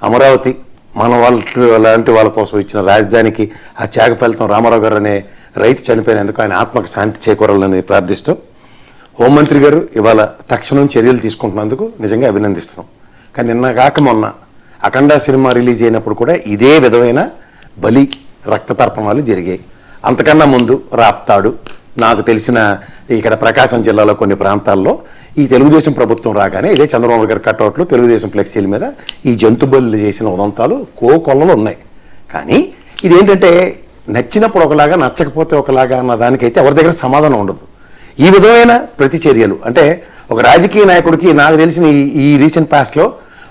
అమరావతి మన లాంటి వాళ్ళ కోసం ఇచ్చిన రాజధానికి ఆ త్యాగ ఫలితం రామారావు గారు అనే రైతు చనిపోయినందుకు ఆయన ఆత్మకు శాంతి చేకూరాలని ప్రార్థిస్తూ హోంమంత్రి గారు ఇవాళ తక్షణం చర్యలు తీసుకుంటున్నందుకు నిజంగా అభినందిస్తున్నాం. కానీ నిన్న కాక మొన్న అఖండ సినిమా రిలీజ్ అయినప్పుడు కూడా ఇదే విధమైన బలి రక్తతర్పణాలు జరిగాయి. అంతకన్నా ముందు రాప్తాడు, నాకు తెలిసిన ఇక్కడ ప్రకాశం జిల్లాలో కొన్ని ప్రాంతాల్లో ఈ తెలుగుదేశం ప్రభుత్వం రాగానే ఇదే చంద్రబాబు గారి కట్అవుట్లు తెలుగుదేశం ఫ్లెక్సీల మీద ఈ జంతు బలులు చేసిన ఉదంతాలు కోకొల్లలు ఉన్నాయి. కానీ ఇదేంటంటే నచ్చినప్పుడు ఒకలాగా నచ్చకపోతే ఒకలాగా అన్న దానికైతే ఎవరి దగ్గర సమాధానం ఉండదు. ఈ విధమైన ప్రతిచర్యలు అంటే ఒక రాజకీయ నాయకుడికి నాకు తెలిసిన ఈ రీసెంట్ పాస్ట్లో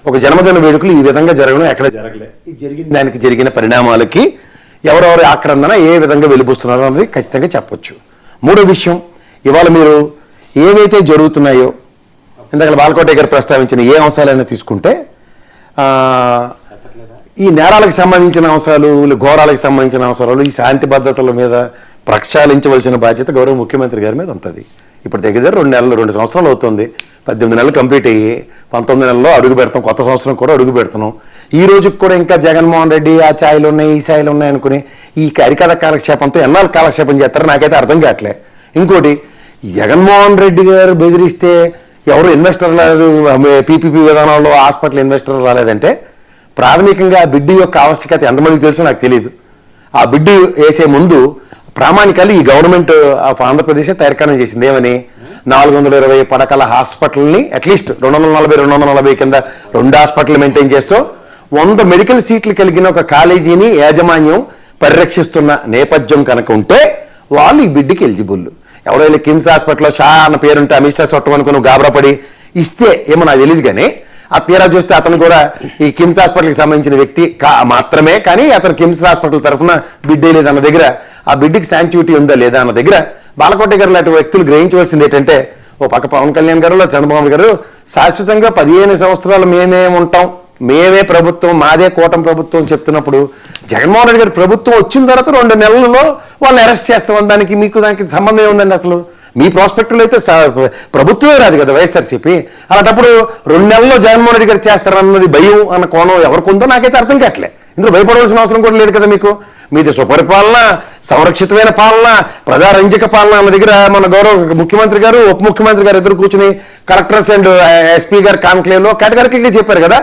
ఒక జన్మదిన వేడుకలు ఈ విధంగా జరగడం ఎక్కడ జరగలే. ఈ జరిగిన దానికి జరిగిన పరిణామాలకి ఎవరెవరి ఆక్రందన ఏ విధంగా వెలిబుస్తున్నారు అన్నది ఖచ్చితంగా చెప్పొచ్చు. మూడో విషయం, ఇవాళ మీరు ఏవైతే జరుగుతున్నాయో ఇందాక బాలకోట గారు ప్రస్తావించిన ఏ అంశాలైనా తీసుకుంటే ఈ నేరాలకు సంబంధించిన అంశాలు, ఘోరాలకు సంబంధించిన అంశాలు, ఈ శాంతి భద్రతల మీద ప్రక్షాళించవలసిన బాధ్యత గౌరవ ముఖ్యమంత్రి గారి మీద ఉంటుంది. ఇప్పుడు దగ్గర 2 సంవత్సరాలు అవుతుంది. 18 నెలలు కంప్లీట్ అయ్యి 19 నెలల్లో అడుగు పెడతాం, కొత్త సంవత్సరం కూడా అడుగు పెడుతున్నాం. ఈ రోజుకి కూడా ఇంకా జగన్మోహన్ రెడ్డి ఆ ఛాయలు ఉన్నాయి ఈ ఛాయలు ఉన్నాయి అనుకుని ఈ కరికథ కాలక్షేపంతో ఎన్నాళ్ళు కాలక్షేపం చేస్తారో నాకైతే అర్థం కావట్లే. ఇంకోటి, జగన్మోహన్ రెడ్డి గారు బెదిరిస్తే ఎవరు ఇన్వెస్టర్ రాలేదు, పీపీపీ విధానంలో హాస్పిటల్ ఇన్వెస్టర్ రాలేదంటే ప్రాథమికంగా బిడ్డు యొక్క ఆవశ్యకత ఎంతమందికి తెలుసో నాకు తెలియదు. ఆ బిడ్డు వేసే ముందు ప్రామాణికాలు ఈ గవర్నమెంట్ ఆఫ్ ఆంధ్రప్రదేశ్ తయారీకరణ చేసింది. ఏమని 420 పడకల హాస్పిటల్ని అట్లీస్ట్ 240 కింద 2 హాస్పిటల్ మెయింటైన్ చేస్తూ 100 మెడికల్ సీట్లు కలిగిన ఒక కాలేజీని యాజమాన్యం పరిరక్షిస్తున్న నేపథ్యం కనుక ఉంటే వాళ్ళు ఈ బిడ్డకి ఎలిజిబుల్. ఎవరైనా కిమ్స్ హాస్పిటల్లో షా అన్న పేరుంటే అమిత్ షా చట్టం అనుకుని గాబరాపడి ఇస్తే ఏమో నాకు తెలియదు. కానీ ఆ తీరా చూస్తే అతను కూడా ఈ కిమ్స్ హాస్పిటల్కి సంబంధించిన వ్యక్తి మాత్రమే. కానీ అతను కిమ్స్ హాస్పిటల్ తరఫున బిడ్డే లేదన్న దగ్గర ఆ బిడ్డకి శాంక్టివిటీ ఉందా లేదా అన్న దగ్గర బాలకోట గారు లాంటి వ్యక్తులు గ్రహించవలసింది ఏంటంటే, ఓ పక్క పవన్ కళ్యాణ్ గారు చంద్రబాబు గారు శాశ్వతంగా 15 సంవత్సరాలు మేమే ఉంటాం, మేమే ప్రభుత్వం, మాదే కూటమి ప్రభుత్వం చెప్తున్నప్పుడు జగన్మోహన్ రెడ్డి గారి ప్రభుత్వం వచ్చిన తర్వాత 2 నెలల్లో వాళ్ళని అరెస్ట్ చేస్తామని దానికి సంబంధం ఏముందండి? అసలు మీ ప్రాస్పెక్టులో అయితే ప్రభుత్వమే రాదు కదా వైఎస్ఆర్సీపీ. అలాంటప్పుడు 2 నెలల్లో జగన్మోహన్ రెడ్డి గారు చేస్తారన్నది భయం అన్న కోణం ఎవరికి ఉందో నాకైతే అర్థం కావట్లే. ఇందులో భయపడవలసిన అవసరం కూడా లేదు కదా మీకు. మీది సుపరిపాలన, సంరక్షితమైన పాలన, ప్రజారంజక పాలన అన్న దగ్గర మన గౌరవ ముఖ్యమంత్రి గారు ఉప ముఖ్యమంత్రి గారు ఇద్దరు కూర్చుని కలెక్టర్స్ అండ్ ఎస్పీ గారు కాన్క్లేవ్లో కేటగిరికల్గా చెప్పారు కదా.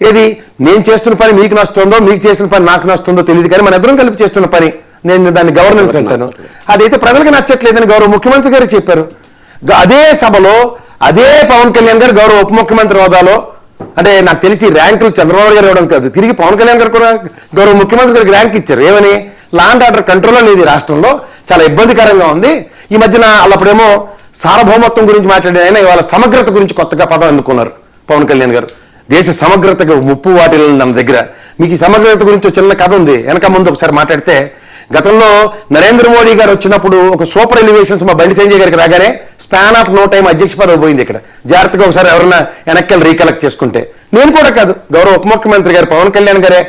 ఏది నేను చేస్తున్న పని మీకు నస్తుందో, మీకు చేసిన పని నాకు నస్తుందో తెలియదు, కానీ మన ఇద్దరం కలిపి చేస్తున్న పని నేను దాన్ని గవర్నెన్స్ అంటాను. అదైతే ప్రజలకు నచ్చట్లేదని గౌరవ ముఖ్యమంత్రి గారు చెప్పారు. అదే సభలో అదే పవన్ కళ్యాణ్ గారు గౌరవ ఉప ముఖ్యమంత్రి హోదాలో, అంటే నాకు తెలిసి ర్యాంకులు చంద్రబాబు గారు ఇవ్వడం కాదు, తిరిగి పవన్ కళ్యాణ్ గారు కూడా గౌరవ ముఖ్యమంత్రి గారికి ర్యాంక్ ఇచ్చారు. ఏమని? లా అండ్ ఆర్డర్ కంట్రోల్లో లేదు రాష్ట్రంలో, చాలా ఇబ్బందికరంగా ఉంది. ఈ మధ్యన అప్పుడేమో సార్వభౌమత్వం గురించి మాట్లాడే ఆయన ఇవాళ సమగ్రత గురించి కొత్తగా పదం అందుకున్నారు పవన్ కళ్యాణ్ గారు. దేశ సమగ్రతకు ముప్పు వాటిల్ మన దగ్గర. మీకు ఈ సమగ్రత గురించి చిన్న కథ ఉంది, వెనక ముందు ఒకసారి మాట్లాడితే, గతంలో నరేంద్ర మోడీ గారు వచ్చినప్పుడు ఒక సూపర్ ఎలివేషన్స్ మా బండి సంజయ్ గారికి రాగానే స్పాన్ ఆఫ్ నో టైం అధ్యక్ష పదవి పోయింది. ఇక్కడ జాగ్రత్తగా ఒకసారి ఎవరైనా వెనక్కి రీకలెక్ట్ చేసుకుంటే, నేను కూడా కాదు గౌరవ ఉప ముఖ్యమంత్రి గారు పవన్ కళ్యాణ్ గారే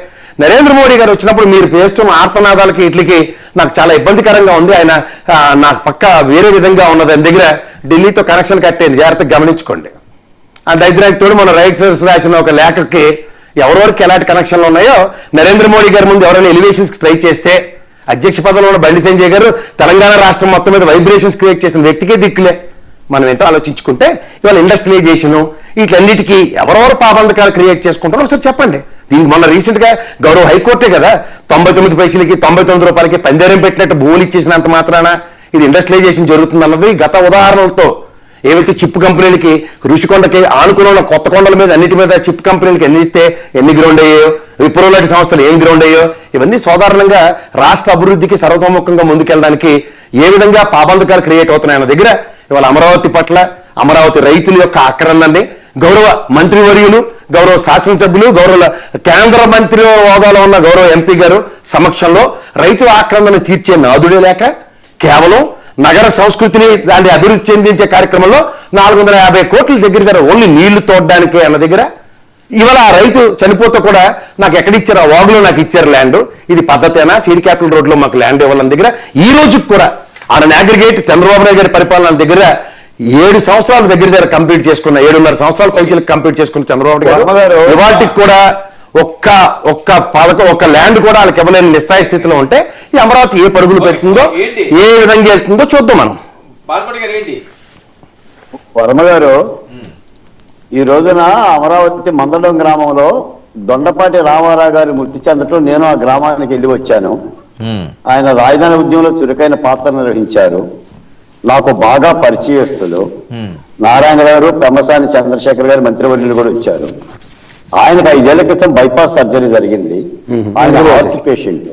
నరేంద్ర మోడీ గారు వచ్చినప్పుడు మీరు చేస్తున్న ఆర్తనాదాలకి ఇట్లకి నాకు చాలా ఇబ్బందికరంగా ఉంది, ఆయన నాకు పక్క వేరే విధంగా ఉన్నది అని దగ్గర ఢిల్లీతో కనెక్షన్ కట్టేది, జాగ్రత్తగా గమనించుకోండి. ఆ దరిద్రానికి మన రైట్స్ రాసిన ఒక లేఖకి ఎవరెవరికి ఎలాంటి కనెక్షన్లు ఉన్నాయో నరేంద్ర మోడీ గారి ముందు ఎవరైనా ఎలివేషన్స్ ట్రై చేస్తే అధ్యక్ష పదంలో ఉన్న బండి సంజయ్ గారు తెలంగాణ రాష్ట్రం మొత్తం మీద వైబ్రేషన్స్ క్రియేట్ చేసిన వ్యక్తికే దిక్కులే. మనం ఏంటో ఆలోచించుకుంటే ఇవాళ ఇండస్ట్రియలైజేషను వీటన్నిటికీ ఎవరెవరు పాబంధకాలు క్రియేట్ చేసుకుంటారో ఒకసారి చెప్పండి. దీనికి మొన్న రీసెంట్గా గౌరవ హైకోర్టే కదా 99 పైసలకి 99 రూపాయలకి పందేరం పెట్టినట్టు భూములు ఇచ్చేసినంత మాత్రాన ఇది ఇండస్ట్రియలైజేషన్ జరుగుతుంది అన్నది గత ఉదాహరణలతో. ఏవైతే చిప్ కంపెనీలకి రుషికొండకి ఆనుకున్న కొత్త కొండల మీద అన్నిటి మీద చిప్ కంపెనీలకి ఎన్ని ఇస్తే ఎన్ని గ్రౌండ్ అయ్యాయో, విప్రో లాంటి సంస్థలు ఏం గ్రౌండ్ అయ్యో, ఇవన్నీ సాధారణంగా రాష్ట్ర అభివృద్ధికి సర్వతోముఖంగా ముందుకెళ్ళడానికి ఏ విధంగా పాబంధకాలు క్రియేట్ అవుతున్నాయన్న దగ్గర ఇవాళ అమరావతి పట్ల, అమరావతి రైతుల యొక్క ఆక్రమణని గౌరవ మంత్రివర్యులు, గౌరవ శాసనసభ్యులు, గౌరవ కేంద్ర మంత్రి హోదాలో ఉన్న గౌరవ ఎంపీ గారు సమక్షంలో రైతుల ఆక్రమణను తీర్చే నాదుడే లేక కేవలం నగర సంస్కృతిని దాన్ని అభివృద్ధి చెందించే కార్యక్రమంలో 450 కోట్ల దగ్గర ఓన్లీ నీళ్లు తోడడానికే అన్న దగ్గర ఇవాళ ఆ రైతు చనిపోతే కూడా నాకు ఎక్కడిచ్చారు, ఆ వాగులో నాకు ఇచ్చారు ల్యాండ్, ఇది పద్ధతేనా, సీడ్ క్యాపిటల్ రోడ్లో మాకు ల్యాండ్ ఇవ్వాలని దగ్గర ఈ రోజుకి కూడా ఆయన అగ్రిగేట్ చంద్రబాబు నాయుడు గారి పరిపాలన దగ్గర 7 సంవత్సరాల దగ్గర కంప్లీట్ చేసుకున్న 7.5 సంవత్సరాల పైచలకు కంప్లీట్ చేసుకున్న చంద్రబాబు గారు ఇవాటికి కూడా ఒక్క ల్యాండ్ కూడా వాళ్ళకి ఇవ్వలేని నిస్సాయ స్థితిలో ఉంటే ఈ అమరావతి ఏ పరుగులు పెడుతుందో ఏ విధంగా వెళ్తుందో చూద్దాం మనం. వర్మ గారు, ఈ రోజున అమరావతి మందడం గ్రామంలో దొండపాటి రామారావు గారి మృతి చెందటం నేను ఆ గ్రామానికి వెళ్ళి వచ్చాను. ఆయన రాజధాని ఉద్యమంలో చురుకైన పాత్ర నిర్వహించారు. నాకు బాగా పరిచయస్తులు. నారాయణ గారు, పెమ్మసాని చంద్రశేఖర్ గారు మంత్రివర్యులు కూడా వచ్చారు. ఆయనకు 5 ఏళ్ల క్రితం బైపాస్ సర్జరీ జరిగింది. ఆయన హార్ట్ పేషెంట్.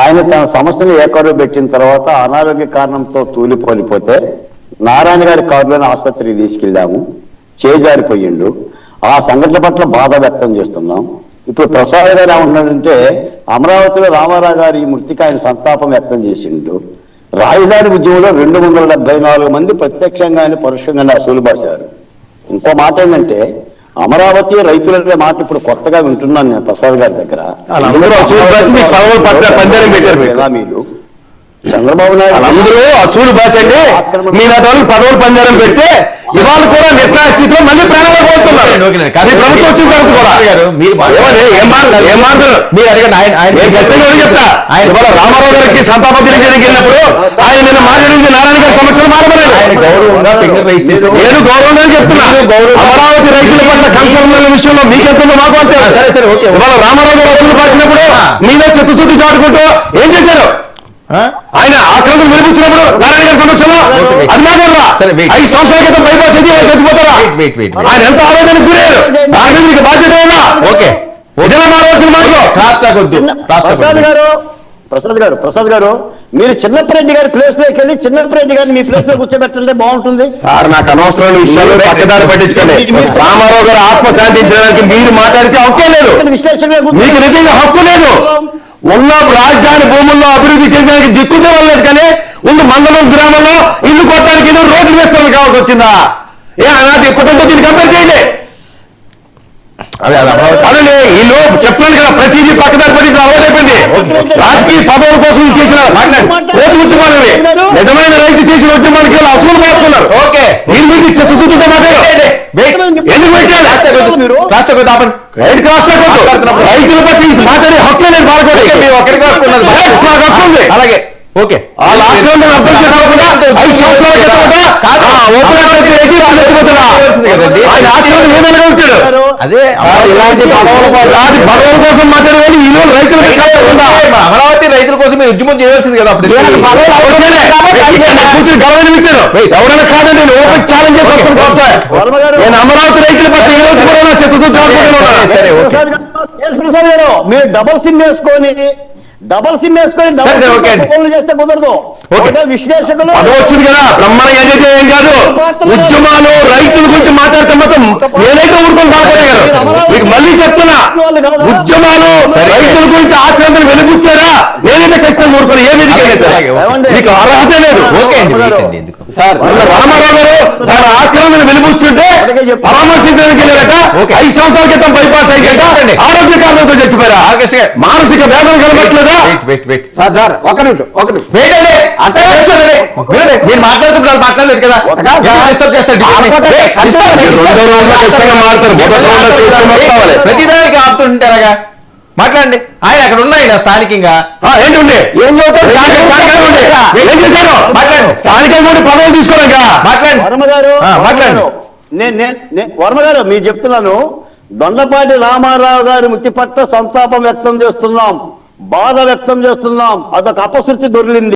ఆయన తన సమస్యను ఏకారు పెట్టిన తర్వాత అనారోగ్య కారణంతో తూలిపోలిపోతే నారాయణ గారి కారులోని ఆసుపత్రికి తీసుకెళ్లాము. చేజారిపోయిండు. ఆ సంఘటన పట్ల బాధ వ్యక్తం చేస్తున్నాం. ఇప్పుడు ప్రసాద్ గారు ఏమంటున్నాడంటే అమరావతిలో రామారావు గారి మృతికి ఆయన సంతాపం వ్యక్తం చేసిండు. రాజధాని ఉద్యమంలో 274 మంది ప్రత్యక్షంగానే పరోక్షంగానే అసూలు బాశారు. ఇంకో మాట ఏంటంటే అమరావతి రైతులనే మాట ఇప్పుడు కొత్తగా వింటున్నాను నేను ప్రసాద్ గారి దగ్గర. మీరు చంద్రబాబు నాయుడు అందరూ అసూలు బాసండి మీ నాటి వాళ్ళకి పదవులు పంజారం పెడితే ఇవాళ కూడా నిస్సాయ స్థితిలో మళ్ళీ ప్రాణాలు కోరుతున్నారు. ప్రభుత్వం వచ్చిన తర్వాత కూడా ఇవాళ రామారావు గారికి సంతాపం తెలియజేయడానికి వెళ్ళినప్పుడు ఆయన నిన్న మాట్లాడింది నారాయణ గారి సమక్షంలో మాట్లాడలేదు. నేను గౌరవంగా చెప్తున్నా. అమరావతి రైతుల పట్ల కన్సర్న్ విషయంలో మీకెంతో మాకు అంతే. ఇవాళ రామారావు గారు అసూలు బాసినప్పుడు మీలో చిత్తశుద్ధి చాటుకుంటూ ఏం చేశారు? ఆయన ఆక్రమణ వెలిపించినప్పుడు నారాయణ గారి సమక్షంలో అది మాట్లాడరా? 5 సంవత్సరాల క్రితం బైపాస్ అయితే చచ్చిపోతారా? ఆయన ఎంత ఆవేదనకు గురయ్యారు? దాని మీద మీకు బాధ్యత ఉందా? ఓకే, ప్రసాద్ గారు మీరు చిన్నప్పరెడ్డి గారి ప్లేస్ లోకి వెళ్ళి చిన్నప్పరెడ్డి గారిని మీ ప్లేస్ లో కూర్చోబెట్టంటే బాగుంటుంది. సార్, నాకు అనవసరమైన విషయాలు పక్కదారి పట్టించుకోండి. రామారావు గారు ఆత్మ శాంతించడానికి మీరు మాట్లాడితే హక్కు లేదు. మీకు నిజంగా హక్కు లేదు. ఉన్న రాజధాని భూముల్లో అభివృద్ధి చేయడానికి దిక్కుదే వాళ్ళలేదు. కానీ ముందు మండలం గ్రామంలో ఇల్లు కొట్టడానికి రోడ్లు వేస్తానికి కావాల్సి వచ్చిందా? నాకు ఇప్పటితో దీన్ని కంపేర్ చేయండి. అదే వీళ్ళు చెప్తున్నాను కదా, ప్రతిదీ పక్కదారి పట్టించిన అలవాటైపోయింది. రాజకీయ పదవుల కోసం చేసిన రైతు ఉద్యమాలవి నిజమైన రైతు చేసిన ఉద్యమానికి అసూలు మారుతున్నారు. ఓకే, దీని మీద చర్చించుకుంటే మాట్లాడారు. ఎందుకు పెట్టారు? రైతుల పట్ల మాట్లాడే హక్కు లేదు. బాధపడి ఒకరికి హక్కు ఉన్నది, హక్కు ఉంది. అలాగే ఓకే, ఆ లాక్డౌన్ అర్థం చేసుకోకుండా 5 సంవత్సరాల క్రితం ఆయన ఆక్రమణ ఏమైనా వచ్చాడు. అదే ఇలాంటి పదవుల కోసం మాట్లాడేవాళ్ళు ఈ రోజు రైతులు అమరావతి రైతుల కోసం ఉద్యమం చేయాల్సింది కదా. అప్పుడు కూర్చొని గౌరవం ఇచ్చారు. ఎవరైనా కాదండి, నేను ఓపెన్ ఛాలెంజ్ చేసుకుంటూ నేను అమరావతి రైతుల పట్ల ఈ రోజు కూడా చిత్తశుద్ధి. ప్రసాద్ గారు, మీరు డబల్ సిమ్ వేసుకొని చేస్తే కుదరదు. విశ్లేషకులు వచ్చింది కదా, బ్రహ్మాండంగా ఎంజాయ్ చేయం కాదు. ఉద్యమాలు రైతుల గురించి మాట్లాడితే మాత్రం నేనైతే ఊరుకొని బాగుపడేయాలి. మీకు మళ్ళీ చెప్తున్నా, ఉద్యమాలు రైతుల గురించి ఆక్రందన వెలిపుచ్చారా? నేనైతే ఖచ్చితంగా ఊరుకొని ఏ మీదకి మీకు అర్హత లేదు. సార్, రామారావు గారు సార్ ఆక్రందన వెలిపుచ్చుంటే పరామర్శించడానికి వెళ్ళారట. 5 సంవత్సరాల క్రితం బైపాస్ అయ్యాక ఆరోగ్య కారణంతో చచ్చిపోయారా? మానసిక వేదన కలగట్లేదా? సార్ ఒక నిమిషం మీరు మాట్లాడుతున్నారు, మాట్లాడలేదు కదా. ప్రతిదానికి ఆపుతుంటారా? మాట్లాడండి. ఆయన అక్కడ ఉన్నాయి స్థానికంగా ఏంటి ఏం చదువుతారు? ఏం చేశారు? మాట్లాడండి. స్థానికంగా పదవులు తీసుకోలేక మాట్లాడండి. వర్మ గారు మీరు చెప్తున్నాను, దొండపాటి రామారావు గారి మృతి పట్ల సంతాపం వ్యక్తం చేస్తున్నాం, బాధ వ్యక్తం చేస్తున్నాం. అదొక అపశృతి దొరికింది.